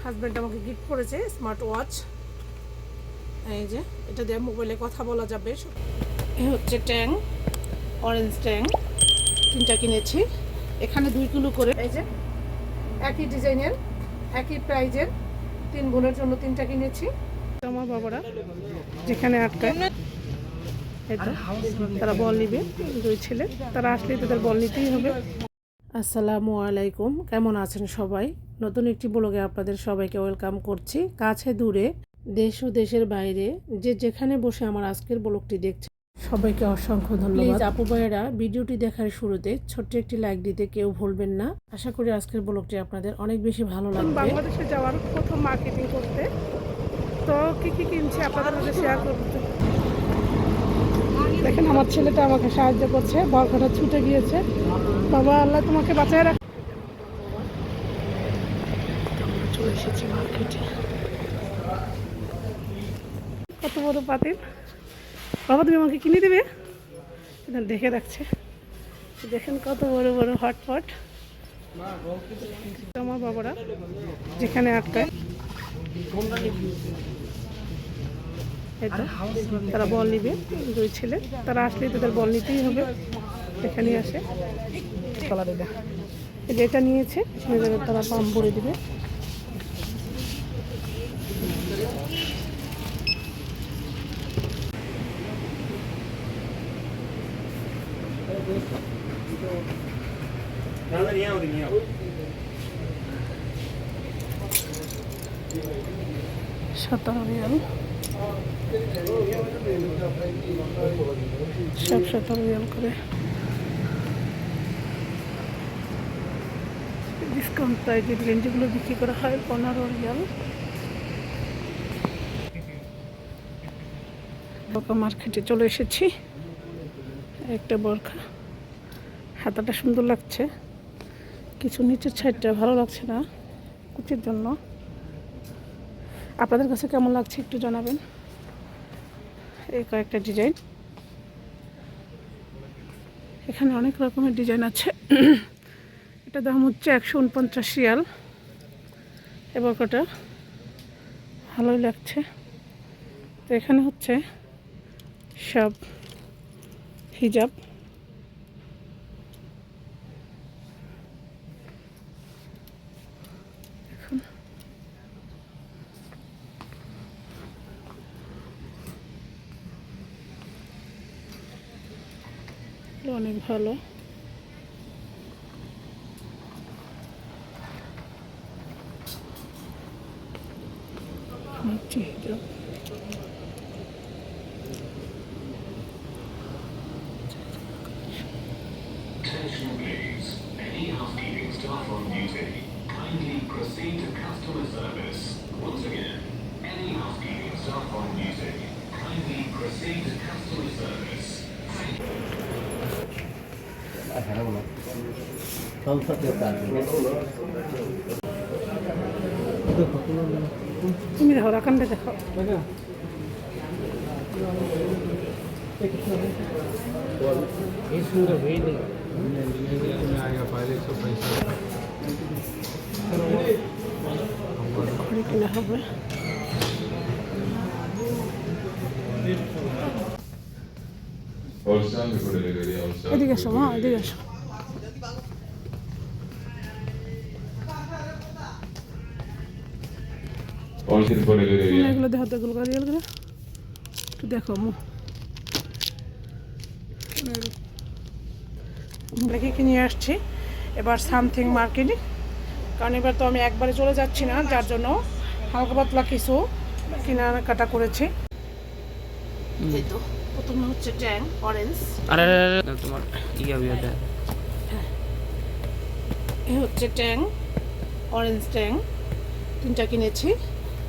Husband আমাকে gift করেছে smart watch. এই যে এটা দিয়ে মোবাইলে কথা বলা যাবে। এই হচ্ছে ট্যাং, অরেঞ্জ ট্যাং, 3টা কিনেছি। এখানে 2 কিলো করে। এই যে একই ডিজাইনের একই প্রাইজের 3 বোনের জন্য 3টা কিনেছি। আমার বাবারা যেখানে আটকায় তারা বল নিবে, 2 ছেলে, তারা আসলে তাদের বল নিতেই হবে। আসসালামু আলাইকুম, কেমন আছেন সবাই? নতুন একটি ব্লগে আপনাদের সবাইকে ওয়েলকাম করছি। কাছে দূরে, দেশ ও দেশের বাইরে যে যেখানে বসে আমার আজকের ব্লগটি দেখছে সবাইকে অসংখ্য ধন্যবাদ। আপু ভাইয়েরা, ভিডিওটি দেখার শুরুতে ছোট্ট একটি লাইক দিতে কেউ ভুলবেন না। আশা করি আজকের ব্লগটি আপনাদের অনেক বেশি ভালো লাগবে। বাংলাদেশে যাওয়ার প্রথম মার্কেটিং করতে, তো কি কি কিনছি আপনাদের সাথে শেয়ার করতে। দেখেন আমার ছেলেটা আমাকে সাহায্য করছে, বরখাটা ছুটে গিয়েছে। বাবা আল্লাহ তোমাকে বাঁচায় রাখ। চলে এসেছি মার্কেটে। কত বড় পাতিল, বাবা তুমি আমাকে কিনে দেবে? দেখে রাখছে, দেখেন কত বড় বড় হটপট। আমার বাবারা যেখানে আটকায় তারা বল নিবে, 2 ছেলে, তারা আসলে তাদের বল নিতেই হবে। এখানে আসে যেটা নিয়েছে তারা পাম্প ভরে দিবে। $17 সব $17 করে ডিসকাউন্ট প্রাইজে গেঞ্জিগুলো বিক্রি করা হয় $15। বরখা মার্কেটে চলে এসেছি। একটা বরখা, হাতাটা সুন্দর লাগছে, কিছু নিচের সাইডটা ভালো লাগছে না কুচির জন্য। আপনাদের কাছে কেমন লাগছে একটু জানাবেন। এই কয়েকটা ডিজাইন, এখানে অনেক রকমের ডিজাইন আছে। এটা দাম হচ্ছে $149। এবার কটা ভালোই লাগছে। তো এখানে হচ্ছে সব হিজাব, অনেক ভালো। হিজাব Attention please. Any housekeeping staff on duty, kindly proceed to customer service. Once again, any housekeeping staff on duty, kindly proceed to customer service. Thank you. তুমি দেখো, রাখানটা দেখো। কিনা হবে এদিকে আসো, মা এদিকে আসো। এগুলো দেখো তো, এগুলো একটু দেখো দেখে কিনে আসছি। এবার সামথিং মার্কেটে, কারণ এবার তো আমি একবারে চলে যাচ্ছি না, যার জন্য হালকা পাতলা কিছু কেনাকাটা করেছি। এই তো প্রথমে হচ্ছে ট্যাং অরেঞ্জ, তোমার এই হচ্ছে ট্যাং, অরেঞ্জ ট্যাং, 3টা কিনেছি।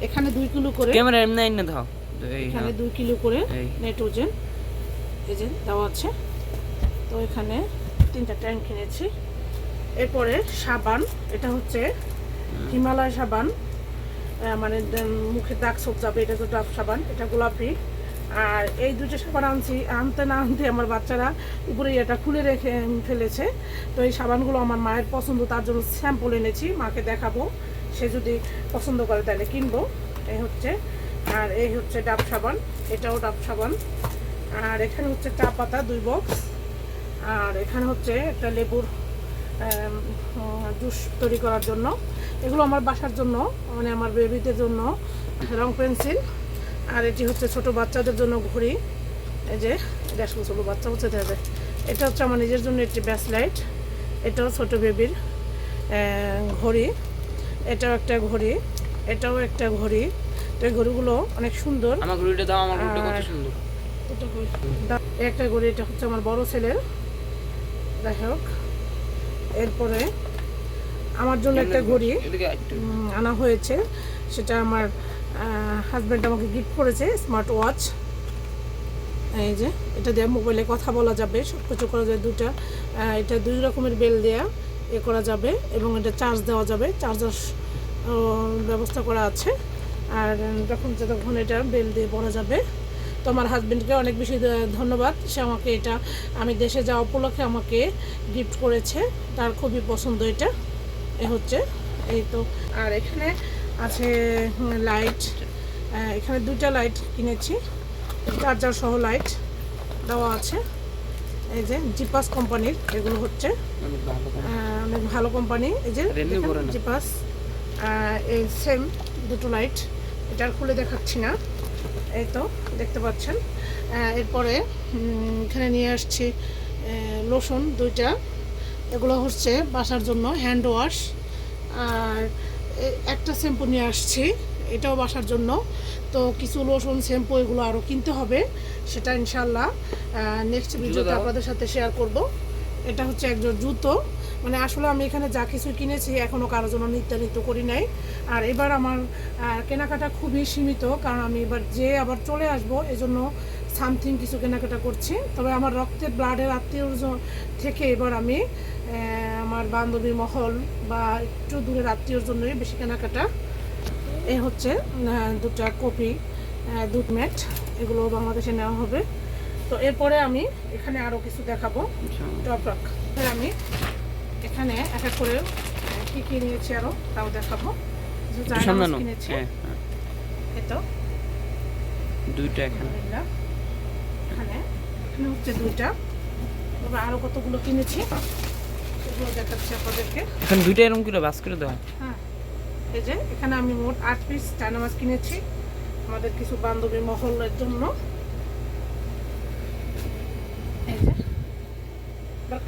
এখানে 2 কিলো করে ক্যামেরা এমনি না দাও, এখানে 2 কিলো করে নাইট্রোজেন এই যে দেওয়া আছে। তো এখানে 3টা ট্যাং কিনেছি। এরপরে সাবান, এটা হচ্ছে হিমালয় সাবান, মানে মুখে দাগ সব যাবে, এটা তো ডাব সাবান, এটা গোলাপি। আর এই 2টা সাবান আনতে না আনতে আমার বাচ্চারা উপরে এটা খুলে রেখে ফেলেছে। তো এই সাবানগুলো আমার মায়ের পছন্দ, তার জন্য স্যাম্পল এনেছি, মাকে দেখাবো সে যদি পছন্দ করে তাহলে কিনবো। এই হচ্ছে, আর এই হচ্ছে ডাব সাবান, এটাও ডাব সাবান। আর এখানে হচ্ছে চা পাতা 2 বক্স। আর এখানে হচ্ছে একটা লেবুর জুস তৈরি করার জন্য। এগুলো আমার বাসার জন্য, মানে আমার বেবিদের জন্য রং পেন্সিল। আর এটি হচ্ছে ছোট বাচ্চাদের জন্য ঘড়ি। এই যে এটা আসলে ছোটো বাচ্চা হচ্ছে দেবে। এটা হচ্ছে আমার নিজের জন্য একটি ব্যাসলাইট। এটাও ছোট বেবির ঘড়ি। এটাও একটা ঘড়ি, এটাও একটা ঘড়ি। তো এই ঘড়িগুলো অনেক সুন্দর। আমার ঘড়িটা দাও, আমার ঘড়িটা কত সুন্দর। একটা ঘড়ি, এটা হচ্ছে আমার বড় ছেলের। যাই হোক, এরপরে আমার জন্য একটা ঘড়ি আনা হয়েছে, সেটা আমার হাজব্যান্ড আমাকে গিফট করেছে, স্মার্ট ওয়াচ। এই যে এটা দিয়ে মোবাইলে কথা বলা যাবে, সব কিছু করা যায়। এটা 2 রকমের বেল দেয়া করা যাবে, এবং এটা চার্জ দেওয়া যাবে, চার্জার ব্যবস্থা করা আছে। আর যতক্ষণ এটা বেল দিয়ে পড়া যাবে। তো আমার হাজব্যান্ডকে অনেক বেশি ধন্যবাদ, সে আমাকে এটা আমি দেশে যাওয়া উপলক্ষে আমাকে গিফট করেছে, তার খুবই পছন্দ এটা। এ হচ্ছে এই তো। আর এখানে আছে লাইট, এখানে 2টা লাইট কিনেছি, চার্জার সহ লাইট দেওয়া আছে। এই যে জিপাস কোম্পানির, এগুলো হচ্ছে অনেক ভালো কোম্পানি। এই যে জিপাস, এই সেম 2টো লাইট, এটা আর খুলে দেখাচ্ছি না, এই তো দেখতে পাচ্ছেন। এরপরে এখানে নিয়ে আসছি লোশন 2টা, এগুলো হচ্ছে বাসার জন্য হ্যান্ড ওয়াশ। আর একটা শ্যাম্পু নিয়ে আসছি, এটাও বাসার জন্য। তো কিছু লোশন, শ্যাম্পু এগুলো আরও কিনতে হবে, সেটা ইনশাল্লাহ নেক্সট ভিডিওতে আপনাদের সাথে শেয়ার করব। এটা হচ্ছে একজন জুতো, মানে আসলে আমি এখানে যা কিছু কিনেছি এখনও কারোর জন্য নিত্য করি নাই। আর এবার আমার কেনাকাটা খুবই সীমিত, কারণ আমি এবার আবার চলে আসবো, এজন্য সামথিং কিছু কেনাকাটা করছি। তবে আমার রক্তের ব্লাডের আত্মীয় থেকে এবার আমি আমার বান্ধবী মহল বা একটু দূরের আত্মীয়র জন্যই বেশি কেনাকাটা। এই হচ্ছে 2টা কপি দুধ ম্যাট, এগুলো বাংলাদেশে নেওয়া হবে। তো এরপরে আমি এখানে আরও কিছু দেখাবো টপরাক। আমি এখানে এক এক করে কী কী নিয়েছি আরও তাও দেখাবো। কিনেছি এতো 2টা এখানে এখানে হচ্ছে 2টা, তবে আরও কতগুলো কিনেছি সেগুলো দেখাচ্ছি আপনাদেরকে। এখানে 2টা এরকম করে বাস করে দেওয়া। হ্যাঁ, এই যে এখানে আমি মোট 8 পিস চায়না মাছ কিনেছি আমাদের কিছু বান্ধবী মহলের জন্য। এই যে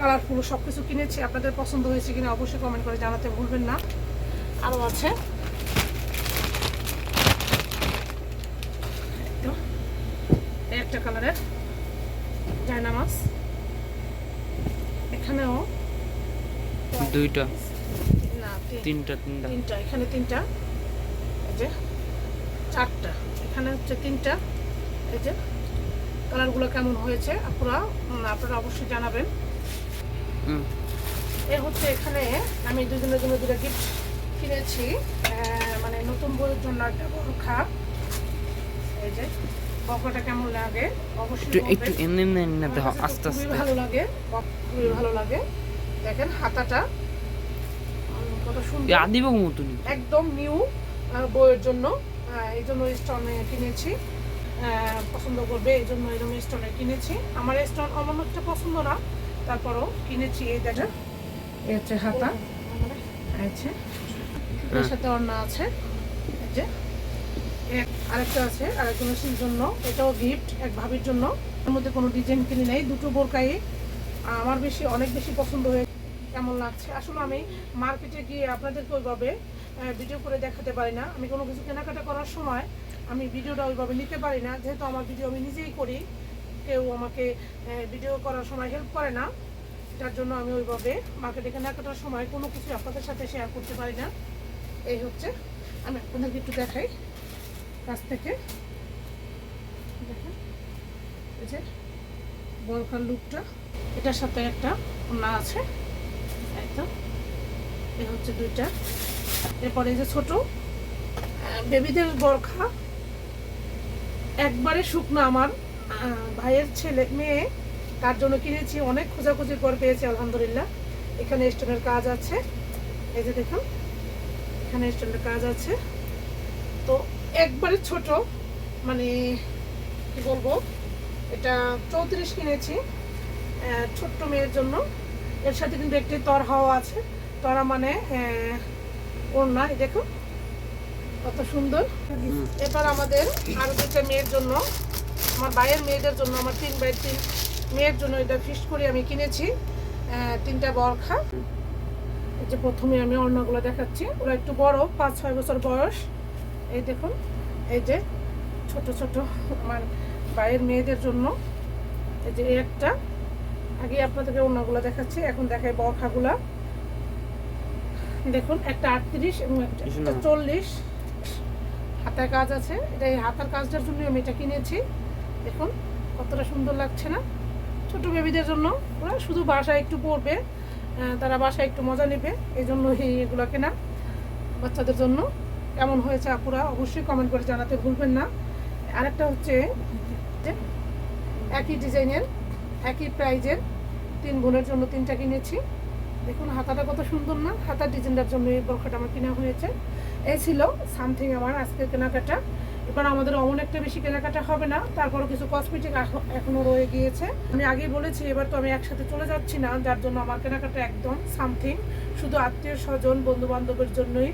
কালারফুল সব কিছু কিনেছি, আপনাদের পছন্দ হয়েছে কিনা অবশ্যই কমেন্ট করে জানাতে ভুলবেন না। আরও আছে একটা কালারের চায়না মাছ, এখানেও 2টা না 3টা এখানে 3টা, এই যে 4টা, এখানে হচ্ছে 3টা। এই যে কালারগুলো কেমন হয়েছে আপনারা অবশ্যই জানাবেন। এ হচ্ছে এখানে আমি দুজনের জন্য 2টা গিফট কিনেছি, মানে নতুন বইয়ের জন্য একটা বরখা। এই যে বরখাটা কেমন লাগে অবশ্যই একটু এমনি দাও, আস্তে আস্তে। খুবই ভালো লাগে। দেখেন হাতাটা কত সুন্দর, আদিব মতন একদম নিউ বইয়ের জন্য। এই জন্য স্টোনে কিনেছি, পছন্দ করবে এই জন্য এরকম স্টোনে কিনেছি। আমার স্টোন অমন একটা পছন্দ না, তারপরও কিনেছি। এই দেখা এই হচ্ছে হাতা, আছে এর সাথে ওড়না আছে। এই যে আরেকটা আছে আরেকজনের জন্য, এটাও গিফট এক ভাবির জন্য। এর মধ্যে কোনো ডিজাইন কিনে নেই, 2টো বোরকাই আমার অনেক বেশি পছন্দ হয়ে কেমন লাগছে। আসলে আমি মার্কেটে গিয়ে আপনাদেরকে ওইভাবে ভিডিও করে দেখাতে পারি না। আমি কোনো কিছু কেনাকাটা করার সময় আমি ভিডিওটা ওইভাবে নিতে পারি না, যেহেতু আমার ভিডিও আমি নিজেই করি, কেউ আমাকে ভিডিও করার সময় হেল্প করে না, যার জন্য আমি ওইভাবে মার্কেটে কেনাকাটার সময় কোনো কিছু আপনাদের সাথে শেয়ার করতে পারি না। এই হচ্ছে, আমি আপনাদেরকে একটু দেখাই কাছ থেকে। দেখেন এই যে বরখার লুকটা, এটার সাথে একটা ওড়না আছে, এই তো এই হচ্ছে 2টা। এরপরে এই যে ছোট বেবিদের বরখা, একবারে শুকনো, আমার ভাইয়ের ছেলে মেয়ে, তার জন্য কিনেছি। অনেক খোঁজাখুঁজির পর পেয়েছি আলহামদুলিল্লাহ। এখানে স্টোনের কাজ আছে, এই যে দেখুন এখানে স্ট্যান্ডের কাজ আছে। তো একবারে ছোট, মানে কি বলবো, এটা 34 কিনেছি ছোট্ট মেয়ের জন্য। এর সাথে কিন্তু একটি তরহাও আছে, তরা মানে ওড়না, এই দেখো কত সুন্দর। এবার আমাদের আরো দুটো মেয়ের জন্য, আমার ভাইয়ের মেয়েদের জন্য, আমার 3 ভাইয়ের 3 মেয়ের জন্য এটা ফিক্সড করে আমি কিনেছি 3টা বরখা। এই যে প্রথমে আমি ওড়নাগুলো দেখাচ্ছি, ওরা একটু বড়, 5-6 বছর বয়স। এই দেখুন, এই যে ছোট ছোট আমার ভাইয়ের মেয়েদের জন্য। এই যে একটা, আগে আপনাদেরকে ওড়নাগুলো দেখাচ্ছি, এখন দেখাই বরখাগুলা। দেখুন, একটা 38 এবং একটা 40 হাতার কাজ আছে। এটা এই হাতার কাজটার জন্য আমি এটা কিনেছি। দেখুন কতটা সুন্দর লাগছে না, ছোট বেবিদের জন্য। ওরা শুধু বাসায় একটু পরবে, তারা বাসায় একটু মজা নেবে, এই জন্য এগুলো কেনা বাচ্চাদের জন্য। কেমন হয়েছে আপুরা অবশ্যই কমেন্ট করে জানাতে ভুলবেন না। আরেকটা হচ্ছে যে একই ডিজাইনের একই প্রাইজের 3 বোনের জন্য 3টা কিনেছি। দেখুন হাতাটা কত সুন্দর না, হাতার ডিজাইনটার জন্য এই বরখাটা আমার কেনা হয়েছে। এই ছিল সামথিং আমার আজকের কেনাকাটা। এবার আমাদের অমন একটা বেশি কেনাকাটা হবে না, তারপরও কিছু কসমেটিক এখনো রয়ে গিয়েছে। আমি আগেই বলেছি এবার তো আমি একসাথে চলে যাচ্ছি না, যার জন্য আমার কেনাকাটা একদম সামথিং, শুধু আত্মীয় স্বজন বন্ধু বান্ধবের জন্যই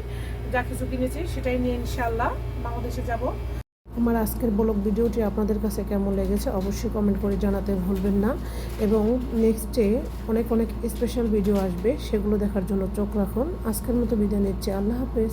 যা কিছু কিনেছি সেটাই নিয়ে ইনশাআল্লাহ বাংলাদেশে যাব। আমার আজকের ব্লগ ভিডিওটি আপনাদের কাছে কেমন লেগেছে অবশ্যই কমেন্ট করে জানাতে ভুলবেন না, এবং নেক্সটে অনেক অনেক স্পেশাল ভিডিও আসবে, সেগুলো দেখার জন্য চোখ রাখুন। আজকের মতো বিদায় নিচ্ছি, আল্লাহ হাফেজ।